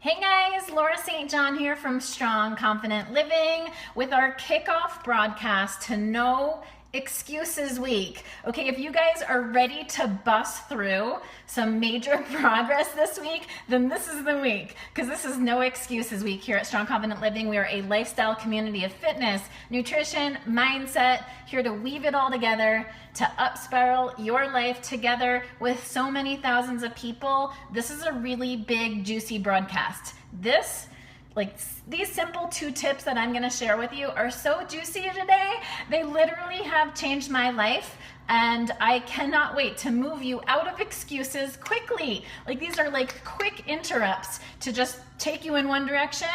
Hey guys, Laura St. John here from Strong Confident Living with our kickoff broadcast to No Excuses Week. Okay, if you guys are ready to bust through some major progress this week, then this is the week, because this is No Excuses Week here at Strong Confident Living. We are a lifestyle community of fitness, nutrition, mindset, here to weave it all together to up-spiral your life together with so many thousands of people. This is a really big, juicy broadcast. These simple 2 tips that I'm going to share with you are so juicy today. They literally have changed my life, and I cannot wait to move you out of excuses quickly. These are like quick interrupts to just take you in one direction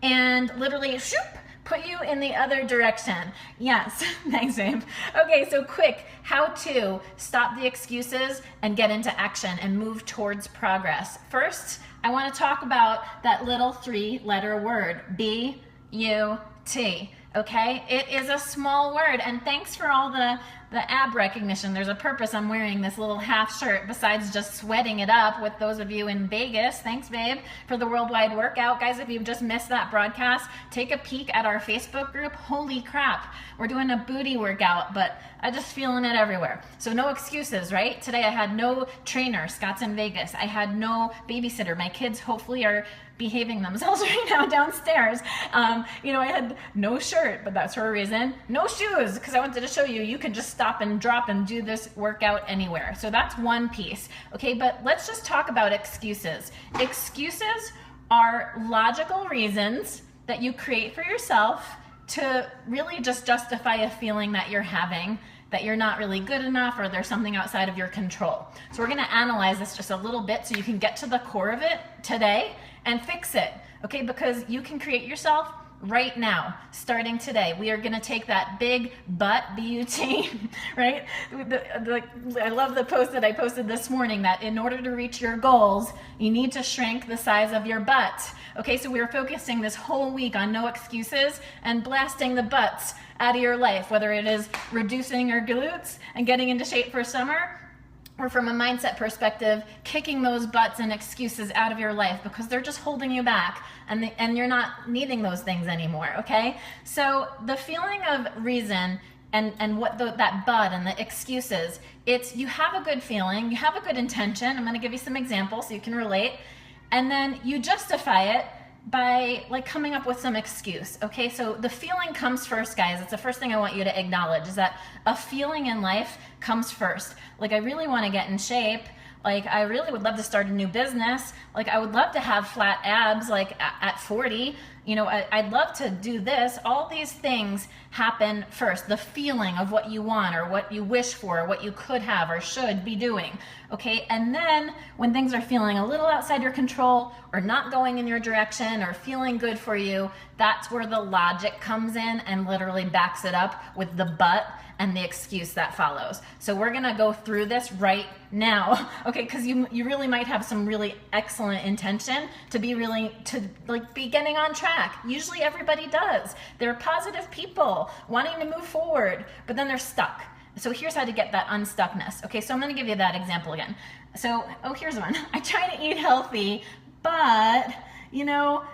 and literally shoop, put you in the other direction. Yes, thanks, babe. Okay, so quick, how to stop the excuses and get into action and move towards progress. First, I want to talk about that little 3-letter word, B-U-T. Okay, it is a small word, and thanks for all the ab recognition. There's a purpose I'm wearing this little half shirt besides just sweating it up with those of you in Vegas. Thanks, babe, for the worldwide workout. Guys, if you've just missed that broadcast, take a peek at our Facebook group. Holy crap, we're doing a booty workout, but I'm just feeling it everywhere. So no excuses, right? Today I had no trainer, Scott's in Vegas. I had no babysitter. My kids hopefully are behaving themselves right now downstairs. I had no shirt, but that's for a reason. No shoes, because I wanted to show you can just stop and drop and do this workout anywhere. So that's one piece. Okay, but let's just talk about excuses. Excuses are logical reasons that you create for yourself to really just justify a feeling that you're having, that you're not really good enough, or there's something outside of your control. So we're gonna analyze this just a little bit so you can get to the core of it today and fix it, okay? Because you can create yourself right now, starting today. We are gonna take that big butt, B-U-T, right? I love the post that I posted this morning that in order to reach your goals, you need to shrink the size of your butt. Okay, so we're focusing this whole week on no excuses and blasting the butts out of your life, whether it is reducing your glutes and getting into shape for summer, or from a mindset perspective, kicking those butts and excuses out of your life because they're just holding you back and you're not needing those things anymore, okay? So the feeling of reason and what that butt and the excuses, it's you have a good feeling, you have a good intention. I'm gonna give you some examples so you can relate. And then you justify it by coming up with some excuse, okay? So the feeling comes first, guys. It's the first thing I want you to acknowledge, is that a feeling in life comes first. I really want to get in shape. I really would love to start a new business. I would love to have flat abs at 40. I'd love to do this. All these things happen first. The feeling of what you want or what you wish for, or what you could have or should be doing, okay? And then when things are feeling a little outside your control or not going in your direction or feeling good for you, that's where the logic comes in and literally backs it up with the but and the excuse that follows. So we're gonna go through this right now, okay? Because you really might have some really excellent intention to be getting on track. Usually everybody does. They're positive people wanting to move forward, but then they're stuck. So here's how to get that unstuckness. Okay, so I'm gonna give you that example again. So, here's one. I try to eat healthy, but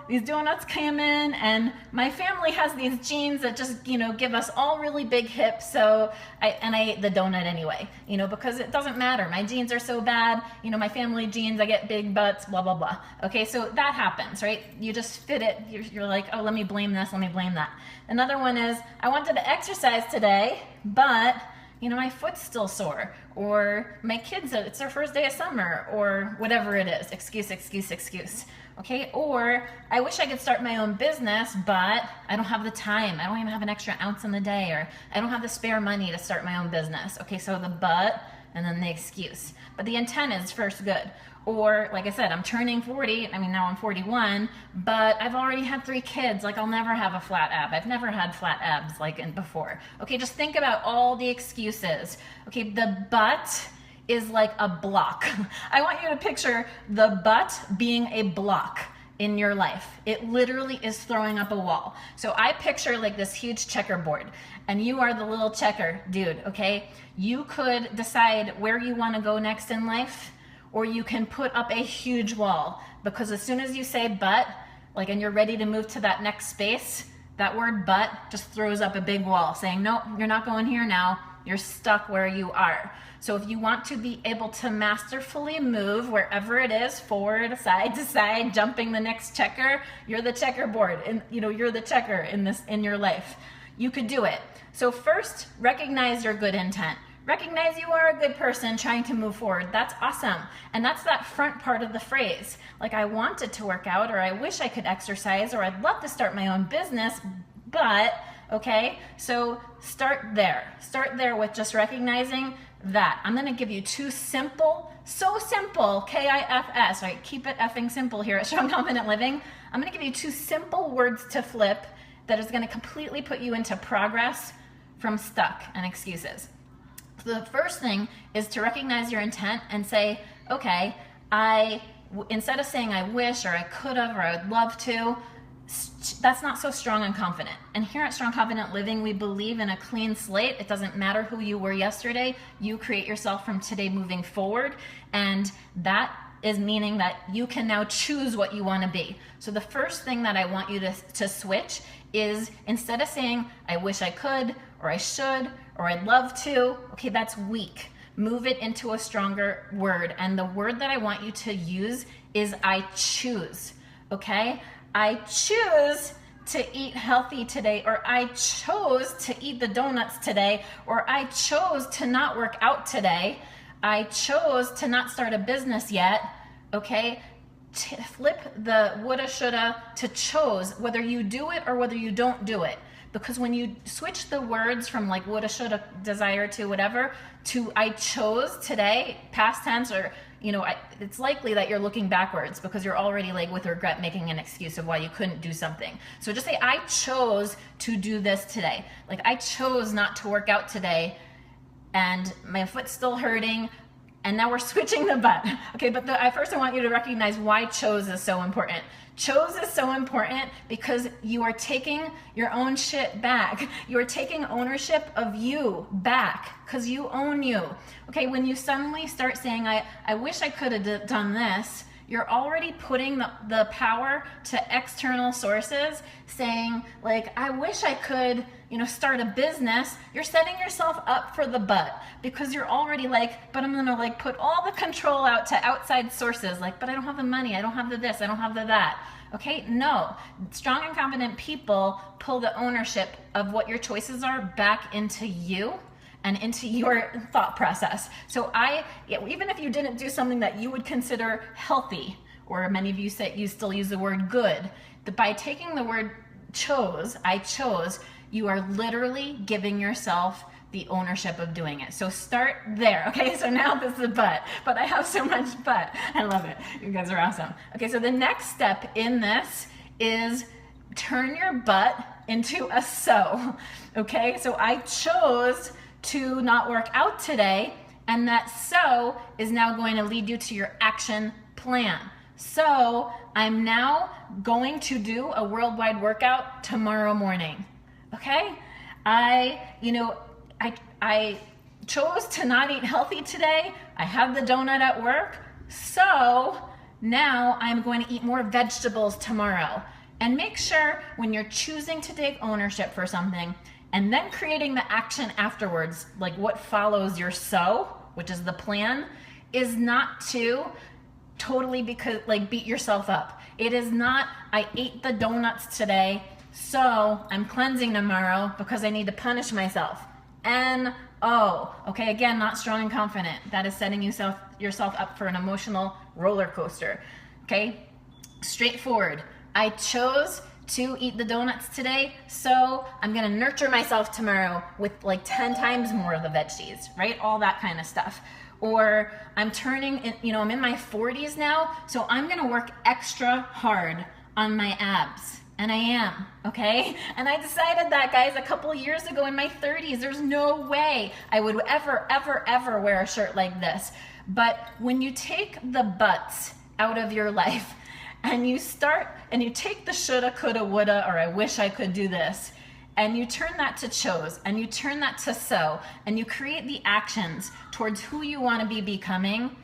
these donuts came in and my family has these genes that just, give us all really big hips. So I ate the donut anyway, because it doesn't matter. My genes are so bad, my family genes, I get big butts, blah, blah, blah. Okay, so that happens, right? You just fit it. You're like, oh, let me blame this, let me blame that. Another one is, I wanted to exercise today, but my foot's still sore, or my kids, it's their first day of summer, or whatever it is. Excuse, excuse, excuse. Okay, or I wish I could start my own business, but I don't have the time. I don't even have an extra ounce in the day, or I don't have the spare money to start my own business. Okay, so the but and then the excuse. But the intent is first good. Or like I said, I'm turning 40, now I'm 41, but I've already had 3 kids. I'll never have a flat ab. I've never had flat abs before. Okay, just think about all the excuses. Okay, the but is like a block. I want you to picture the but being a block in your life. It literally is throwing up a wall. So I picture this huge checkerboard, and you are the little checker dude, okay? You could decide where you want to go next in life, or you can put up a huge wall because as soon as you say but, like, and you're ready to move to that next space, that word but just throws up a big wall saying, no, you're not going here now. You're stuck where you are. So if you want to be able to masterfully move wherever it is, forward, side to side, jumping the next checker, you're the checkerboard, and you're the checker in your life. You could do it. So first, recognize your good intent. Recognize you are a good person trying to move forward. That's awesome. And that's that front part of the phrase. Like, I wanted to work out, or I wish I could exercise, or I'd love to start my own business, but, okay? So start there. Start there with just recognizing that. I'm gonna give you two simple, so simple, KIFS, right? Keep it effing simple here at Strong Confident Living. I'm gonna give you two simple words to flip that is gonna completely put you into progress from stuck and excuses. So the first thing is to recognize your intent and say, okay, instead of saying I wish, or I could have, or I would love to, that's not so strong and confident. And here at Strong Confident Living, we believe in a clean slate. It doesn't matter who you were yesterday. You create yourself from today moving forward. And that is meaning that you can now choose what you want to be. So the first thing that I want you to switch is, instead of saying I wish I could, or I should, or I'd love to, okay, that's weak. Move it into a stronger word. And the word that I want you to use is I choose, okay? I choose to eat healthy today, or I chose to eat the donuts today, or I chose to not work out today. I chose to not start a business yet, okay? Flip the woulda, shoulda to chose, whether you do it or whether you don't do it. Because when you switch the words from like woulda, shoulda, desire to whatever, to I chose today, past tense, or it's likely that you're looking backwards because you're already like with regret making an excuse of why you couldn't do something. So just say, I chose to do this today. Like, I chose not to work out today and my foot's still hurting, and now we're switching the but. Okay, but first I want you to recognize why chose is so important. Chose is so important because you are taking your own shit back. You are taking ownership of you back because you own you. Okay, when you suddenly start saying, I wish I could have done this, you're already putting the power to external sources, saying like, I wish I could, start a business. You're setting yourself up for the but, because you're already like, but I'm gonna like put all the control out to outside sources, like, but I don't have the money, I don't have the this, I don't have the that. Okay, no. Strong and confident people pull the ownership of what your choices are back into you and into your thought process. So even if you didn't do something that you would consider healthy, or many of you say you still use the word good, by taking the word chose, I chose, you are literally giving yourself the ownership of doing it. So start there, okay? So now this is a but I have so much but. I love it. You guys are awesome. Okay, so the next step in this is turn your but into a so, okay? So I chose to not work out today, and that so is now going to lead you to your action plan. So I'm now going to do a worldwide workout tomorrow morning, okay? I chose to not eat healthy today. I have the donut at work. So now I'm going to eat more vegetables tomorrow. And make sure when you're choosing to take ownership for something and then creating the action afterwards, like what follows your so, which is the plan, is not to totally beat yourself up. It is not, I ate the donuts today, so I'm cleansing tomorrow because I need to punish myself. Okay, again, not strong and confident. That is setting yourself up for an emotional roller coaster. Okay, straightforward. I chose to eat the donuts today, so I'm gonna nurture myself tomorrow with like 10 times more of the veggies, right? All that kind of stuff. Or I'm I'm in my 40s now, so I'm gonna work extra hard on my abs. And I am, okay? And I decided that, guys, a couple years ago in my 30s. There's no way I would ever, ever, ever wear a shirt like this. But when you take the buts out of your life and you take the shoulda, coulda, woulda, or I wish I could do this, and you turn that to chose, and you turn that to so, and you create the actions towards who you want to be becoming,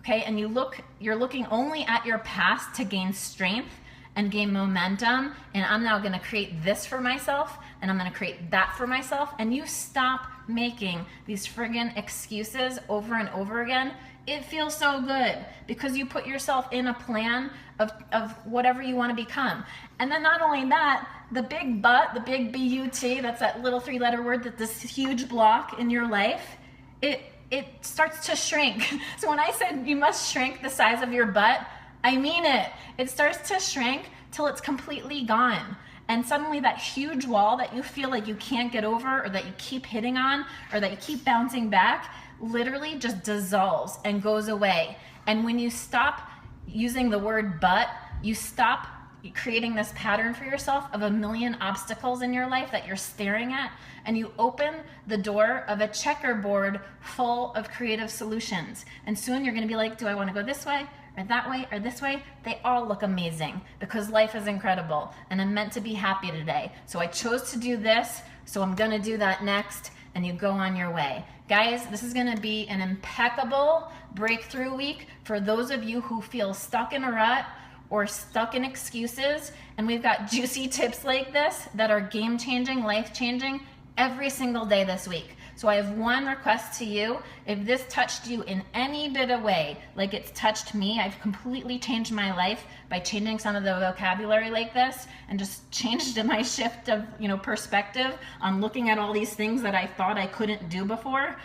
okay? And you're looking only at your past to gain strength and gain momentum, and I'm now gonna create this for myself, and I'm gonna create that for myself, and you stop making these friggin' excuses over and over again, it feels so good because you put yourself in a plan of whatever you wanna become. And then not only that, the big but, the big B-U-T, that's that little 3-letter word, that this huge block in your life, it starts to shrink. So when I said you must shrink the size of your butt, I mean it. It starts to shrink till it's completely gone. And suddenly that huge wall that you feel like you can't get over, or that you keep hitting on, or that you keep bouncing back, literally just dissolves and goes away. And when you stop using the word but, you stop creating this pattern for yourself of a million obstacles in your life that you're staring at, and you open the door of a checkerboard full of creative solutions. And soon you're gonna be like, do I wanna go this way, or that way, or this way? They all look amazing because life is incredible and I'm meant to be happy today. So I chose to do this, so I'm gonna do that next, and you go on your way. Guys, this is gonna be an impeccable breakthrough week for those of you who feel stuck in a rut or stuck in excuses, and we've got juicy tips like this that are game-changing, life-changing every single day this week. So I have one request to you. If this touched you in any bit of way, like it's touched me, I've completely changed my life by changing some of the vocabulary like this, and just changed my shift of perspective on looking at all these things that I thought I couldn't do before,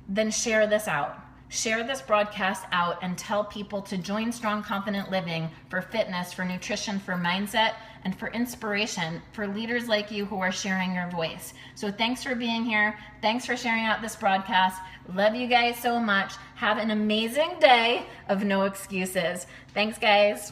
then share this out. Share this broadcast out and tell people to join Strong Confident Living for fitness, for nutrition, for mindset, and for inspiration, for leaders like you who are sharing your voice. So thanks for being here. Thanks for sharing out this broadcast. Love you guys so much. Have an amazing day of no excuses. Thanks, guys.